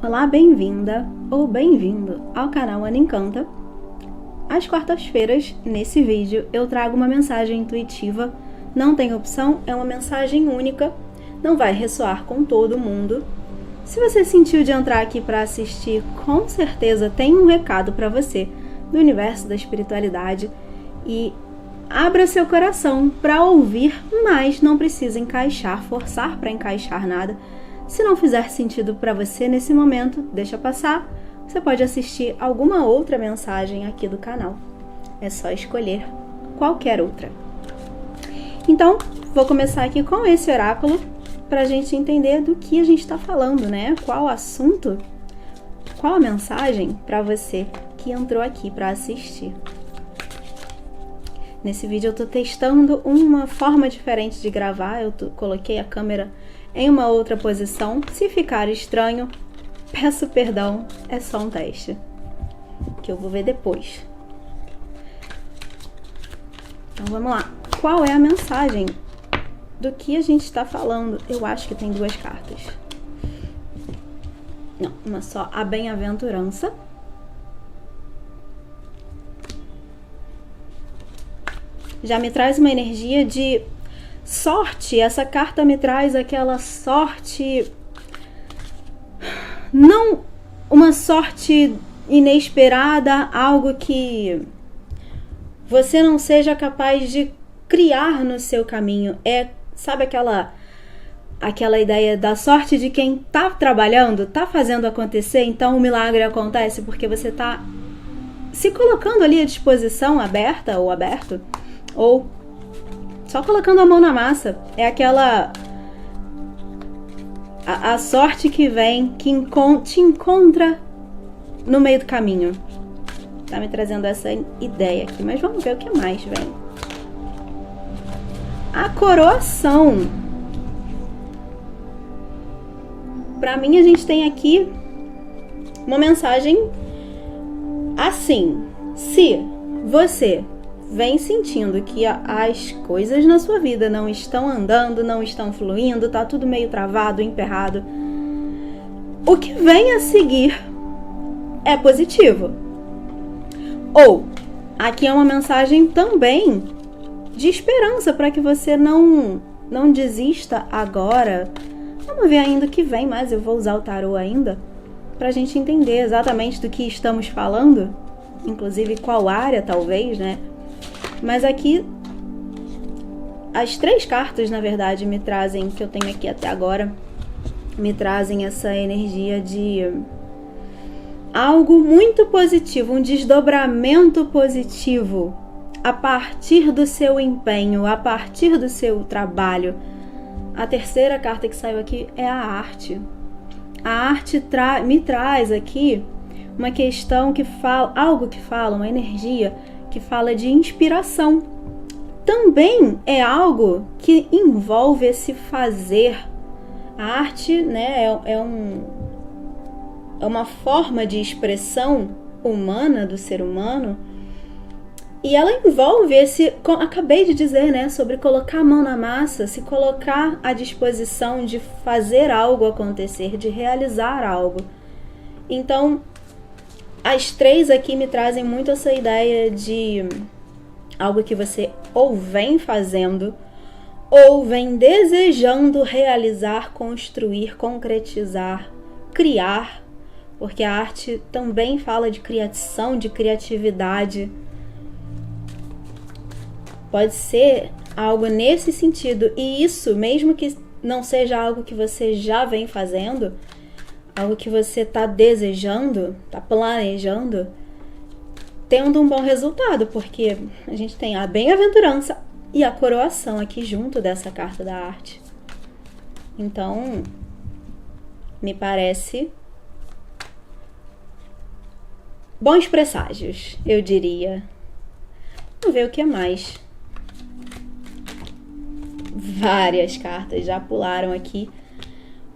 Olá, bem-vinda ou bem-vindo ao canal Ana Encanta. Às quartas-feiras, nesse vídeo, eu trago uma mensagem intuitiva, não tem opção, é uma mensagem única, não vai ressoar com todo mundo. Se você sentiu de entrar aqui para assistir, com certeza tem um recado para você do universo da espiritualidade e abra seu coração para ouvir, mas não precisa encaixar, forçar para encaixar nada. Se não fizer sentido para você nesse momento, deixa passar. Você pode assistir alguma outra mensagem aqui do canal. É só escolher qualquer outra. Então, vou começar aqui com esse oráculo para a gente entender do que a gente está falando, né? Qual o assunto, qual a mensagem para você que entrou aqui para assistir. Nesse vídeo eu estou testando uma forma diferente de gravar, coloquei a câmera em uma outra posição. Se ficar estranho, peço perdão, é só um teste, que eu vou ver depois. Então vamos lá. Qual é a mensagem do que a gente está falando? Eu acho que tem duas cartas. Não, uma só. A bem-aventurança. Já me traz uma energia de sorte. Essa carta me traz aquela sorte, não uma sorte inesperada, algo que você não seja capaz de criar no seu caminho. Sabe aquela ideia da sorte de quem tá trabalhando, tá fazendo acontecer, então o milagre acontece porque você tá se colocando ali à disposição, aberta ou aberto, ou só colocando a mão na massa. É aquela a sorte que vem, que te encontra no meio do caminho. Tá me trazendo essa ideia aqui, mas vamos ver o que mais vem. A coroação. Pra mim, a gente tem aqui uma mensagem assim: se você vem sentindo que as coisas na sua vida não estão andando, não estão fluindo, tá tudo meio travado, emperrado, o que vem a seguir é positivo. Ou, aqui é uma mensagem também de esperança para que você não desista agora. Vamos ver ainda o que vem, mas eu vou usar o tarô ainda pra gente entender exatamente do que estamos falando, inclusive qual área talvez, né? Mas aqui, as três cartas, na verdade, me trazem, que eu tenho aqui até agora, me trazem essa energia de algo muito positivo, um desdobramento positivo a partir do seu empenho, a partir do seu trabalho. A terceira carta que saiu aqui é a arte. A arte me traz aqui uma questão que fala, algo que fala, uma energia que fala de inspiração. Também é algo que envolve esse fazer. A arte, né, é uma forma de expressão humana do ser humano, e ela envolve acabei de dizer, né, sobre colocar a mão na massa, se colocar à disposição de fazer algo acontecer, de realizar algo. Então, as três aqui me trazem muito essa ideia de algo que você ou vem fazendo, ou vem desejando realizar, construir, concretizar, criar, porque a arte também fala de criação, de criatividade. Pode ser algo nesse sentido, e isso, mesmo que não seja algo que você já vem fazendo, algo que você está desejando, está planejando, tendo um bom resultado, porque a gente tem a bem-aventurança e a coroação aqui junto dessa carta da arte. Então, me parece bons presságios, eu diria. Vamos ver o que mais. Várias cartas já pularam aqui.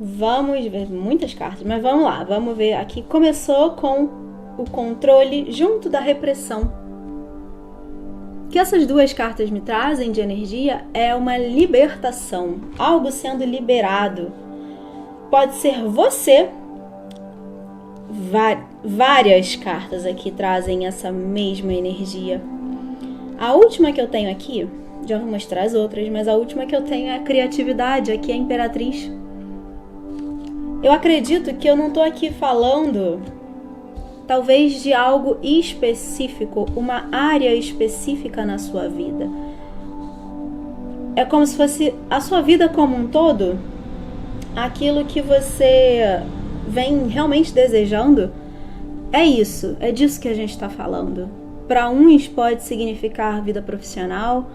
Vamos ver muitas cartas, mas vamos lá. Vamos ver aqui. Começou com o controle junto da repressão. O que essas duas cartas me trazem de energia é uma libertação. Algo sendo liberado. Pode ser você várias cartas aqui trazem essa mesma energia. A última que eu tenho aqui, já vou mostrar as outras, mas a última que eu tenho é a criatividade, aqui é a Imperatriz. Eu acredito que eu não tô aqui falando, talvez, de algo específico, uma área específica na sua vida. É como se fosse a sua vida como um todo, aquilo que você vem realmente desejando, é isso, é disso que a gente está falando. Para uns pode significar vida profissional,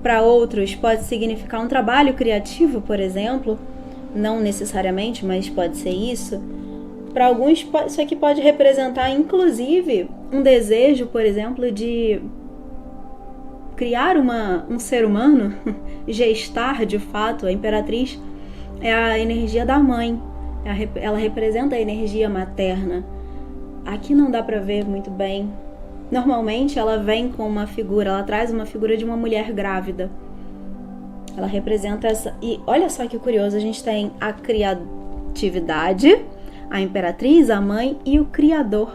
para outros pode significar um trabalho criativo, por exemplo, não necessariamente, mas pode ser isso. Para alguns, isso aqui pode representar, inclusive, um desejo, por exemplo, de criar um ser humano, gestar de fato. A Imperatriz é a energia da mãe, ela representa a energia materna. Aqui não dá para ver muito bem. Normalmente ela vem com uma figura, ela traz uma figura de uma mulher grávida. Ela representa essa. E olha só que curioso, a gente tem a criatividade, a Imperatriz, a mãe e o Criador.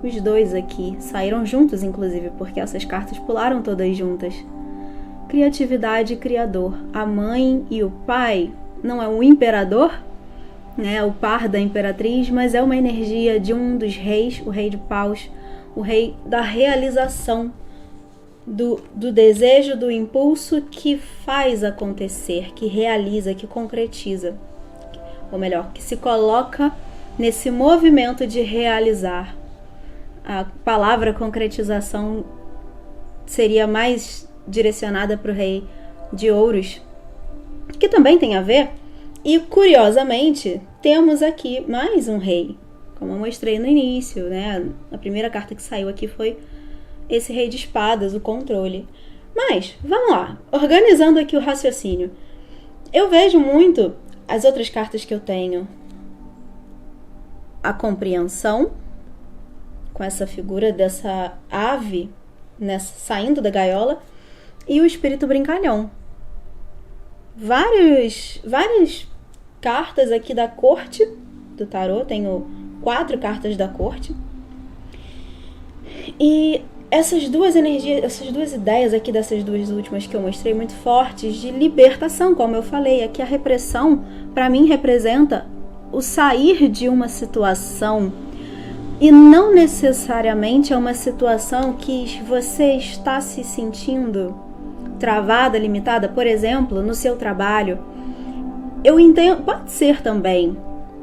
Os dois aqui saíram juntos, inclusive, porque essas cartas pularam todas juntas. Criatividade e Criador. A mãe e o pai não é o imperador, né, o par da Imperatriz, mas é uma energia de um dos reis, o rei de paus, o rei da realização, do desejo, do impulso que faz acontecer, que realiza, que concretiza. Ou melhor, que se coloca nesse movimento de realizar. A palavra concretização seria mais direcionada para o rei de ouros, que também tem a ver. E, curiosamente, temos aqui mais um rei, como eu mostrei no início, né? A primeira carta que saiu aqui foi esse rei de espadas, o controle. Mas, vamos lá, organizando aqui o raciocínio. Eu vejo muito as outras cartas que eu tenho. A compreensão, com essa figura dessa ave saindo da gaiola, e o espírito brincalhão. Várias cartas aqui da corte do tarô, tenho 4 cartas da corte. E essas duas energias, essas duas ideias aqui dessas duas últimas que eu mostrei, muito fortes, de libertação, como eu falei. Aqui a repressão, para mim, representa o sair de uma situação, e não necessariamente é uma situação que você está se sentindo travada, limitada. Por exemplo, no seu trabalho, eu entendo, pode ser também.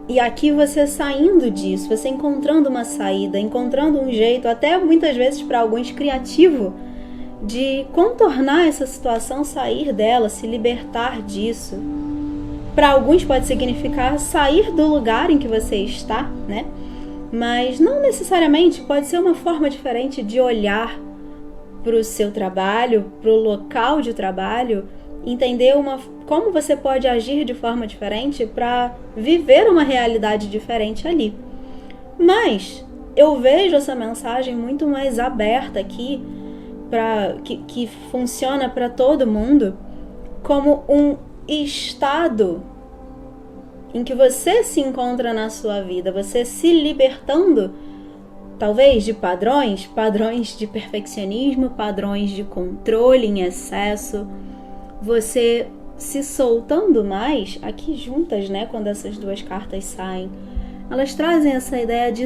E aqui você saindo disso, você encontrando uma saída, encontrando um jeito, até muitas vezes para alguns criativo, de contornar essa situação, sair dela, se libertar disso. Para alguns pode significar sair do lugar em que você está, né? Mas não necessariamente, pode ser uma forma diferente de olhar para o seu trabalho, para o local de trabalho, entender como você pode agir de forma diferente para viver uma realidade diferente ali. Mas eu vejo essa mensagem muito mais aberta aqui, que funciona para todo mundo, como um estado em que você se encontra na sua vida, você se libertando, talvez, de padrões de perfeccionismo, padrões de controle em excesso, você se soltando mais, aqui juntas, né, quando essas duas cartas saem, elas trazem essa ideia de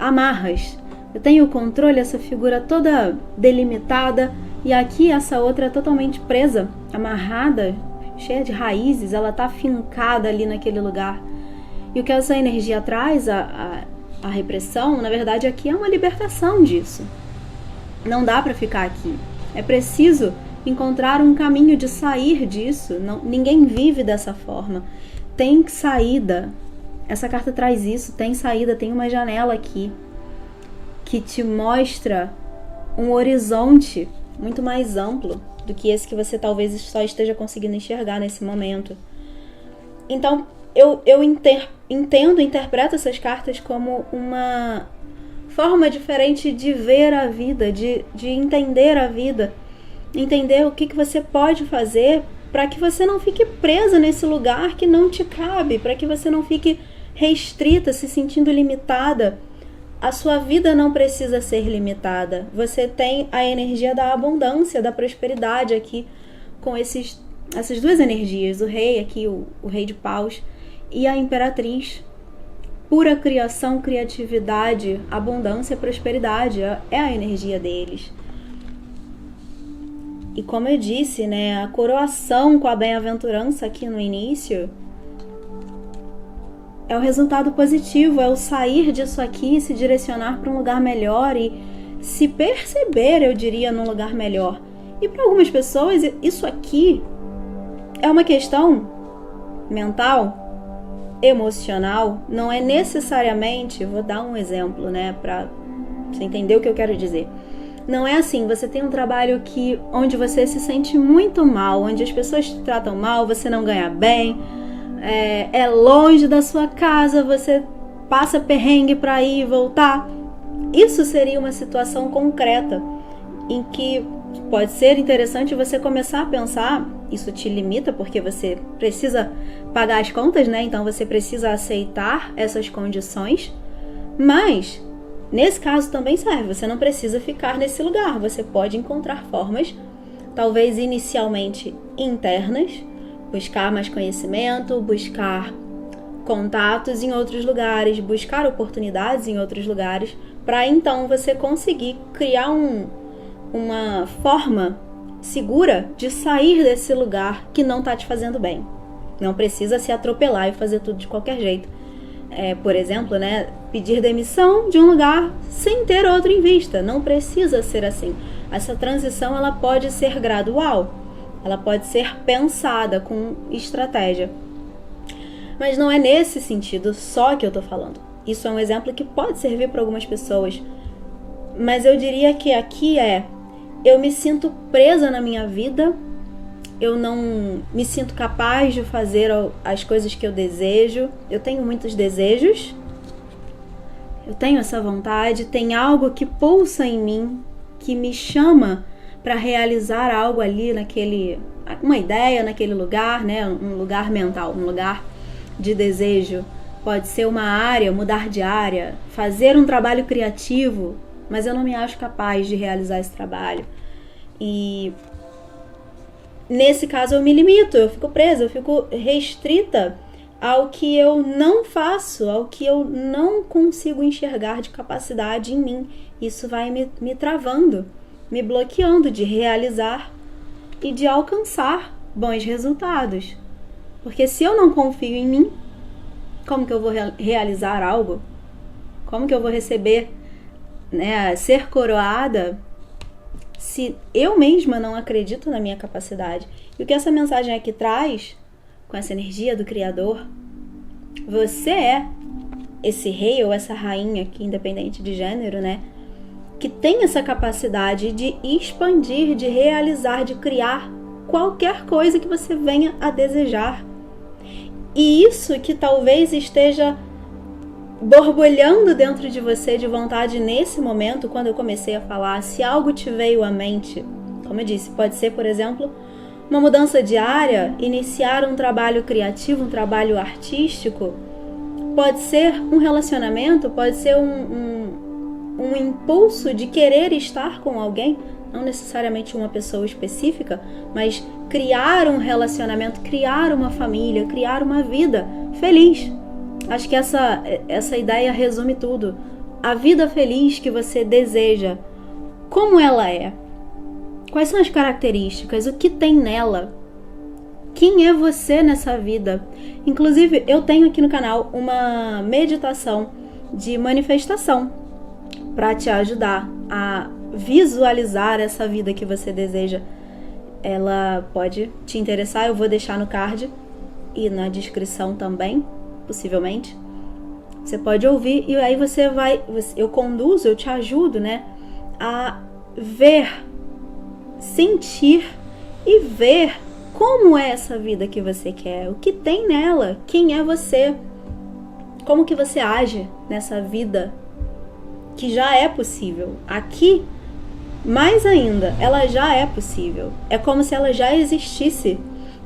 amarras. Eu tenho o controle, essa figura toda delimitada, e aqui essa outra é totalmente presa, amarrada, cheia de raízes, ela está fincada ali naquele lugar. E o que essa energia traz, a repressão, na verdade aqui é uma libertação disso. Não dá para ficar aqui. É preciso encontrar um caminho de sair disso. Ninguém vive dessa forma. Tem saída. Essa carta traz isso, tem saída, tem uma janela aqui que te mostra um horizonte muito mais amplo do que esse que você talvez só esteja conseguindo enxergar nesse momento. Então, eu interpreto essas cartas como uma forma diferente de ver a vida, de entender a vida, entender o que você pode fazer para que você não fique presa nesse lugar que não te cabe, para que você não fique restrita, se sentindo limitada, a sua vida não precisa ser limitada. Você tem a energia da abundância, da prosperidade aqui, com essas duas energias, o rei aqui, o rei de paus, e a imperatriz. Pura criação, criatividade, abundância, prosperidade, é a energia deles. E como eu disse, né, a coroação com a bem-aventurança aqui no início é o resultado positivo, é o sair disso aqui, se direcionar para um lugar melhor e se perceber, eu diria, num lugar melhor. E para algumas pessoas, isso aqui é uma questão mental, emocional, não é necessariamente, vou dar um exemplo, né, para você entender o que eu quero dizer. Não é assim, você tem um trabalho onde você se sente muito mal, onde as pessoas te tratam mal, você não ganha bem, é longe da sua casa, você passa perrengue para ir e voltar. Isso seria uma situação concreta em que pode ser interessante você começar a pensar, isso te limita porque você precisa pagar as contas, né? Então você precisa aceitar essas condições, mas nesse caso também serve, você não precisa ficar nesse lugar, você pode encontrar formas, talvez inicialmente internas, buscar mais conhecimento, buscar contatos em outros lugares, buscar oportunidades em outros lugares, para então você conseguir criar uma forma segura de sair desse lugar que não está te fazendo bem. Não precisa se atropelar e fazer tudo de qualquer jeito. Por exemplo, né, pedir demissão de um lugar sem ter outro em vista. Não precisa ser assim. Essa transição ela pode ser gradual. Ela pode ser pensada com estratégia. Mas não é nesse sentido só que eu tô falando. Isso é um exemplo que pode servir para algumas pessoas. Mas eu diria que aqui eu me sinto presa na minha vida, eu não me sinto capaz de fazer as coisas que eu desejo. Eu tenho muitos desejos, eu tenho essa vontade, tem algo que pulsa em mim, que me chama para realizar algo ali uma ideia naquele lugar, né? Um lugar mental, um lugar de desejo. Pode ser uma área, mudar de área, fazer um trabalho criativo, mas eu não me acho capaz de realizar esse trabalho. E nesse caso eu me limito, eu fico presa, eu fico restrita ao que eu não faço, ao que eu não consigo enxergar de capacidade em mim. Isso vai me travando, me bloqueando de realizar e de alcançar bons resultados. Porque se eu não confio em mim, como que eu vou realizar algo? Como que eu vou receber, né, ser coroada se eu mesma não acredito na minha capacidade? E o que essa mensagem aqui traz, com essa energia do Criador, você é esse rei ou essa rainha aqui, independente de gênero, né? Que tem essa capacidade de expandir, de realizar, de criar qualquer coisa que você venha a desejar. E isso que talvez esteja borbulhando dentro de você de vontade nesse momento, quando eu comecei a falar, se algo te veio à mente, como eu disse, pode ser, por exemplo, uma mudança de área, iniciar um trabalho criativo, um trabalho artístico, pode ser um relacionamento, pode ser um impulso de querer estar com alguém, não necessariamente uma pessoa específica, mas criar um relacionamento, criar uma família, criar uma vida feliz. Acho que essa ideia resume tudo. A vida feliz que você deseja, como ela é? Quais são as características? O que tem nela? Quem é você nessa vida? Inclusive, eu tenho aqui no canal uma meditação de manifestação para te ajudar a visualizar essa vida que você deseja. Ela pode te interessar, eu vou deixar no card e na descrição também, possivelmente. Você pode ouvir e aí eu conduzo, eu te ajudo, né, a ver, sentir e ver como é essa vida que você quer, o que tem nela, quem é você, como que você age nessa vida que já é possível. Aqui, mais ainda, ela já é possível. É como se ela já existisse.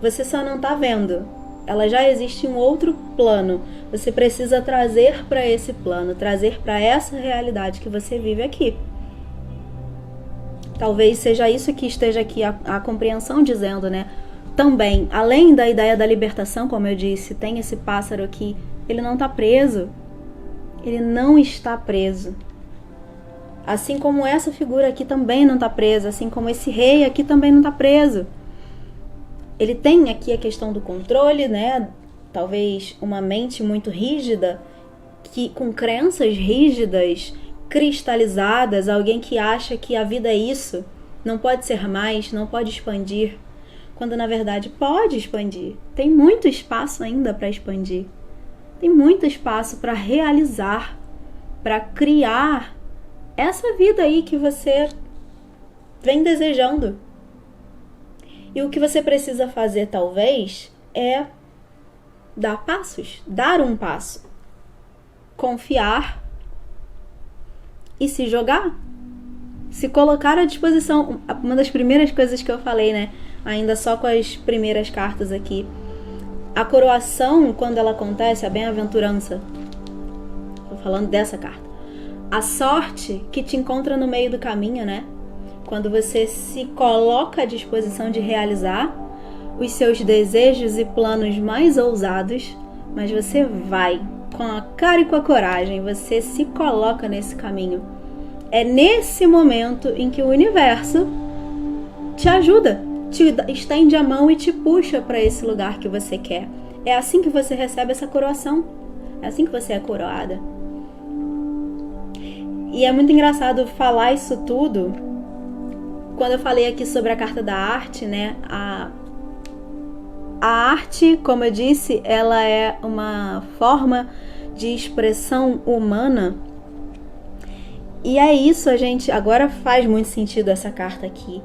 Você só não tá vendo. ela já existe em um outro plano. Você precisa trazer para esse plano, trazer para essa realidade que você vive aqui. Talvez seja isso que esteja aqui a compreensão dizendo, né? Também, além da ideia da libertação, como eu disse, tem esse pássaro aqui, ele não está preso. Ele não está preso. Assim como essa figura aqui também não está presa, assim como esse rei aqui também não está preso. Ele tem aqui a questão do controle, né? Talvez uma mente muito rígida, que com crenças rígidas, cristalizadas, alguém que acha que a vida é isso, não pode ser mais, não pode expandir, quando na verdade pode expandir. Tem muito espaço ainda para expandir. Tem muito espaço para realizar, para criar essa vida aí que você vem desejando. E o que você precisa fazer, talvez, é dar passos, dar um passo, confiar e se jogar, se colocar à disposição. Uma das primeiras coisas que eu falei, né? Ainda só com as primeiras cartas aqui. A coroação, quando ela acontece, a bem-aventurança, tô falando dessa carta. A sorte que te encontra no meio do caminho, né? Quando você se coloca à disposição de realizar os seus desejos e planos mais ousados, mas você vai com a cara e com a coragem, você se coloca nesse caminho. É nesse momento em que o universo te ajuda, te estende a mão e te puxa para esse lugar que você quer. É assim que você recebe essa coroação. É assim que você é coroada. E é muito engraçado falar isso tudo quando eu falei aqui sobre a carta da arte, né? A arte, como eu disse, ela é uma forma de expressão humana. E é isso, a gente... Agora faz muito sentido essa carta aqui.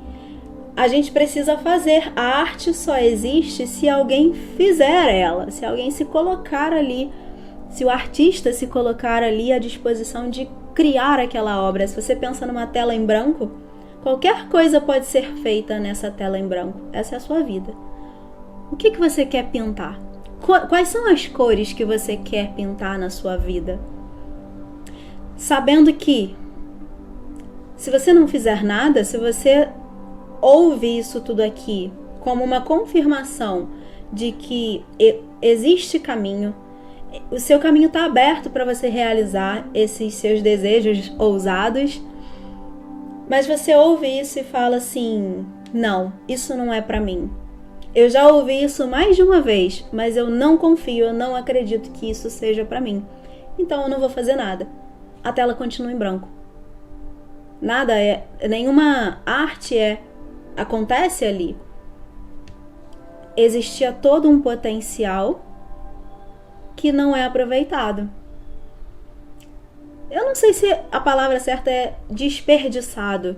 A gente precisa fazer. A arte só existe se alguém fizer ela, se alguém se colocar ali, se o artista se colocar ali à disposição de criar aquela obra. Se você pensa numa tela em branco, qualquer coisa pode ser feita nessa tela em branco. Essa é a sua vida. O que você quer pintar? Quais são as cores que você quer pintar na sua vida? Sabendo que, se você não fizer nada, se você ouve isso tudo aqui como uma confirmação de que existe caminho, o seu caminho está aberto para você realizar esses seus desejos ousados, mas você ouve isso e fala assim: não, isso não é para mim. Eu já ouvi isso mais de uma vez, mas eu não confio, eu não acredito que isso seja para mim. Então eu não vou fazer nada. A tela continua em branco. Nada é, nenhuma arte acontece ali. Existia todo um potencial que não é aproveitado. Eu não sei se a palavra certa é desperdiçado,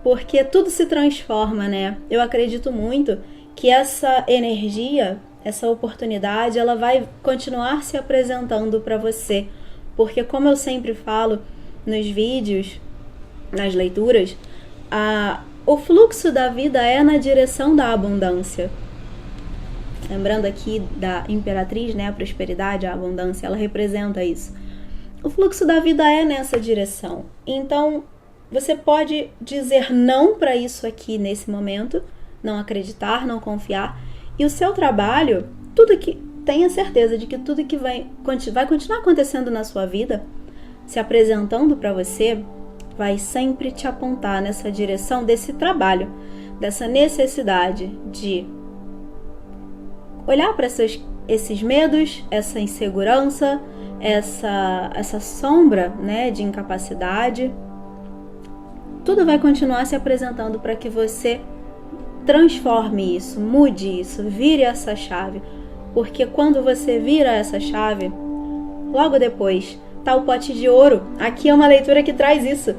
porque tudo se transforma, né? Eu acredito muito que essa energia, essa oportunidade, ela vai continuar se apresentando para você. Porque, como eu sempre falo nos vídeos, nas leituras, o fluxo da vida é na direção da abundância. Lembrando aqui da imperatriz, né, a prosperidade, a abundância, ela representa isso. O fluxo da vida é nessa direção. Então, você pode dizer não para isso aqui nesse momento, não acreditar, não confiar. E o seu trabalho, tenha certeza de que tudo que vai continuar acontecendo na sua vida, se apresentando para você, vai sempre te apontar nessa direção desse trabalho, dessa necessidade de olhar para esses medos, essa insegurança, essa sombra, né, de incapacidade. Tudo vai continuar se apresentando para que você transforme isso, mude isso, vire essa chave. Porque quando você vira essa chave, logo depois tá o pote de ouro. Aqui é uma leitura que traz isso,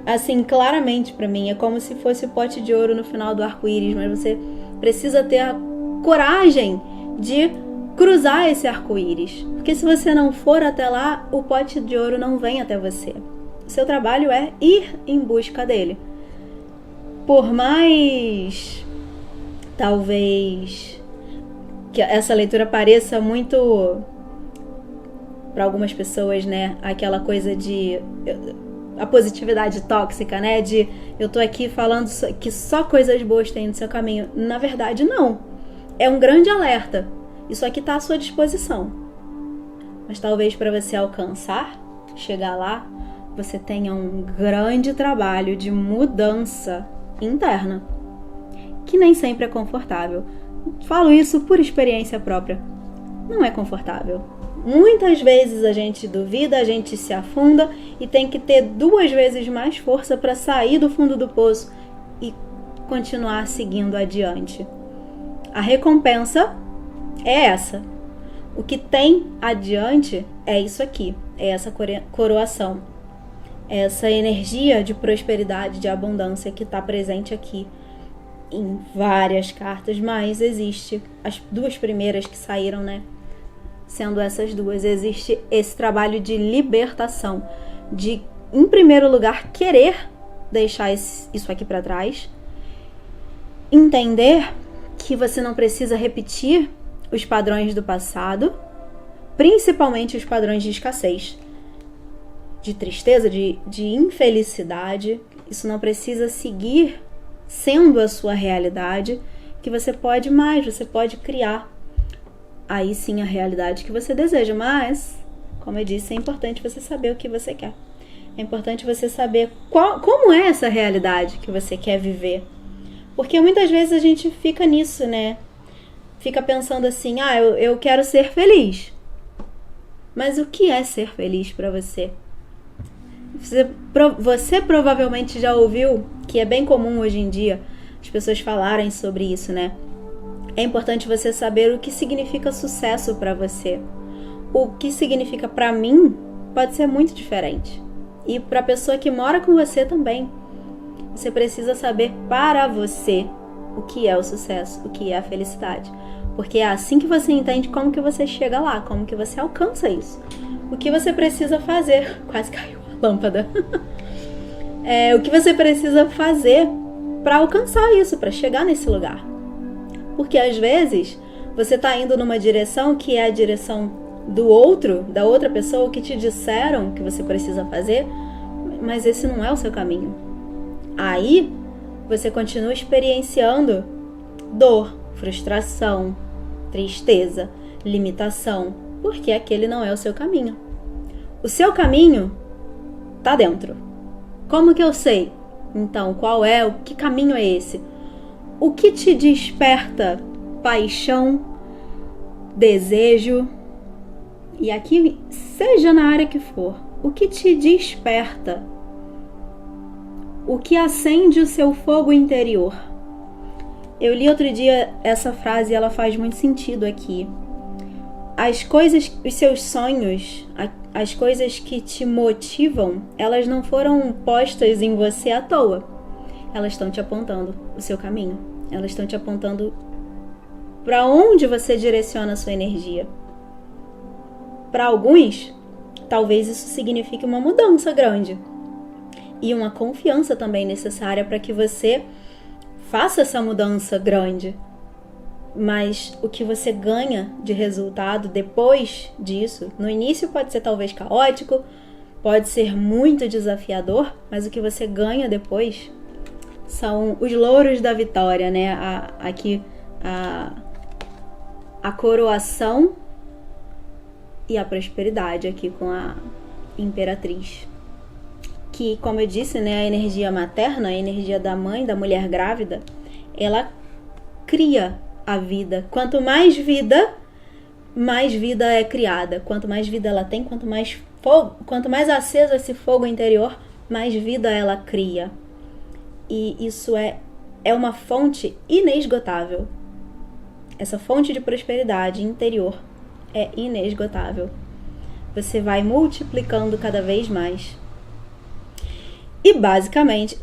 assim, claramente para mim. É como se fosse o pote de ouro no final do arco-íris, mas você precisa ter a coragem de cruzar esse arco-íris. Porque se você não for até lá, o pote de ouro não vem até você. O seu trabalho é ir em busca dele. Por mais, talvez, que essa leitura pareça muito, para algumas pessoas, né, aquela coisa de a positividade tóxica, né, de eu tô aqui falando que só coisas boas tem no seu caminho. Na verdade, não. É um grande alerta. Isso aqui tá à sua disposição. Mas talvez para você alcançar, chegar lá, você tenha um grande trabalho de mudança interna, que nem sempre é confortável. Falo isso por experiência própria. Não é confortável. Muitas vezes a gente duvida, a gente se afunda e tem que ter 2 vezes mais força para sair do fundo do poço e continuar seguindo adiante. A recompensa é essa. O que tem adiante é isso aqui, é essa coroação, é essa energia de prosperidade, de abundância que está presente aqui em várias cartas, mas existe as 2 primeiras que saíram, né? Sendo essas 2, existe esse trabalho de libertação, de, em primeiro lugar, querer deixar isso aqui para trás, entender que você não precisa repetir os padrões do passado, principalmente os padrões de escassez, de tristeza, de infelicidade. Isso não precisa seguir sendo a sua realidade, que você pode mais, você pode criar aí sim a realidade que você deseja. Mas, como eu disse, é importante você saber o que você quer. É importante você saber como é essa realidade que você quer viver. Porque muitas vezes a gente fica nisso, né? Fica pensando assim, eu quero ser feliz. Mas o que é ser feliz para você? Você provavelmente já ouviu, que é bem comum hoje em dia, as pessoas falarem sobre isso, né? É importante você saber o que significa sucesso para você. O que significa para mim pode ser muito diferente. E para a pessoa que mora com você também. Você precisa saber para você o que é o sucesso, o que é a felicidade. Porque é assim que você entende como que você chega lá, como que você alcança isso. O que você precisa fazer. Quase caiu a lâmpada. O que você precisa fazer para alcançar isso, para chegar nesse lugar. Porque às vezes você está indo numa direção que é a direção do outro, da outra pessoa, que te disseram que você precisa fazer, mas esse não é o seu caminho. Aí você continua experienciando dor, frustração, tristeza, limitação, porque aquele não é o seu caminho. O seu caminho tá dentro. Como que eu sei? Então, que caminho é esse? O que te desperta paixão, desejo? E aqui, seja na área que for, o que te desperta? O que acende o seu fogo interior? Eu li outro dia essa frase e ela faz muito sentido aqui. As coisas, os seus sonhos, as coisas que te motivam, elas não foram postas em você à toa. Elas estão te apontando o seu caminho. Elas estão te apontando para onde você direciona a sua energia. Para alguns, talvez isso signifique uma mudança grande. E uma confiança também necessária para que você faça essa mudança grande. Mas o que você ganha de resultado depois disso, no início pode ser talvez caótico, pode ser muito desafiador, mas o que você ganha depois são os louros da vitória, né? A coroação e a prosperidade aqui com a Imperatriz. Que, como eu disse, né, a energia materna, a energia da mãe, da mulher grávida, ela cria a vida. Quanto mais vida é criada. Quanto mais vida ela tem, quanto mais aceso esse fogo interior, mais vida ela cria. E isso é uma fonte inesgotável. Essa fonte de prosperidade interior é inesgotável. Você vai multiplicando cada vez mais. E basicamente,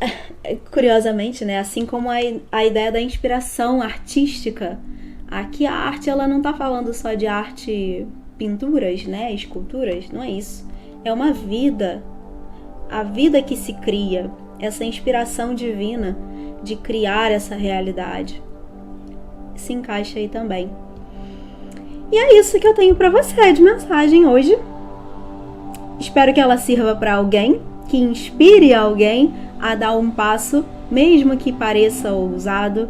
curiosamente, né, assim como a ideia da inspiração artística, aqui a arte ela não está falando só de arte, pinturas, né, esculturas, não é isso. É uma vida, a vida que se cria, essa inspiração divina de criar essa realidade. Se encaixa aí também. E é isso que eu tenho pra você de mensagem hoje. Espero que ela sirva pra alguém, que inspire alguém a dar um passo, mesmo que pareça ousado.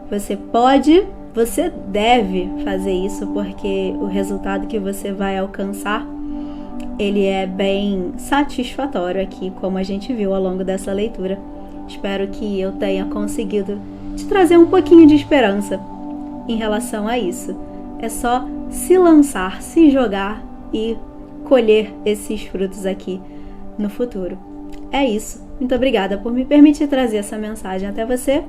Você pode, você deve fazer isso, porque o resultado que você vai alcançar, ele é bem satisfatório aqui, como a gente viu ao longo dessa leitura. Espero que eu tenha conseguido te trazer um pouquinho de esperança em relação a isso. É só se lançar, se jogar e colher esses frutos aqui no futuro. É isso. Muito obrigada por me permitir trazer essa mensagem até você.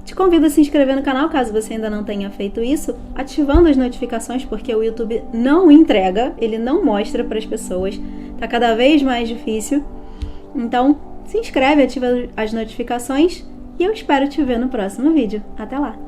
Te convido a se inscrever no canal, caso você ainda não tenha feito isso, ativando as notificações, porque o YouTube não entrega, ele não mostra para as pessoas. Tá cada vez mais difícil. Então, se inscreve, ativa as notificações e eu espero te ver no próximo vídeo. Até lá!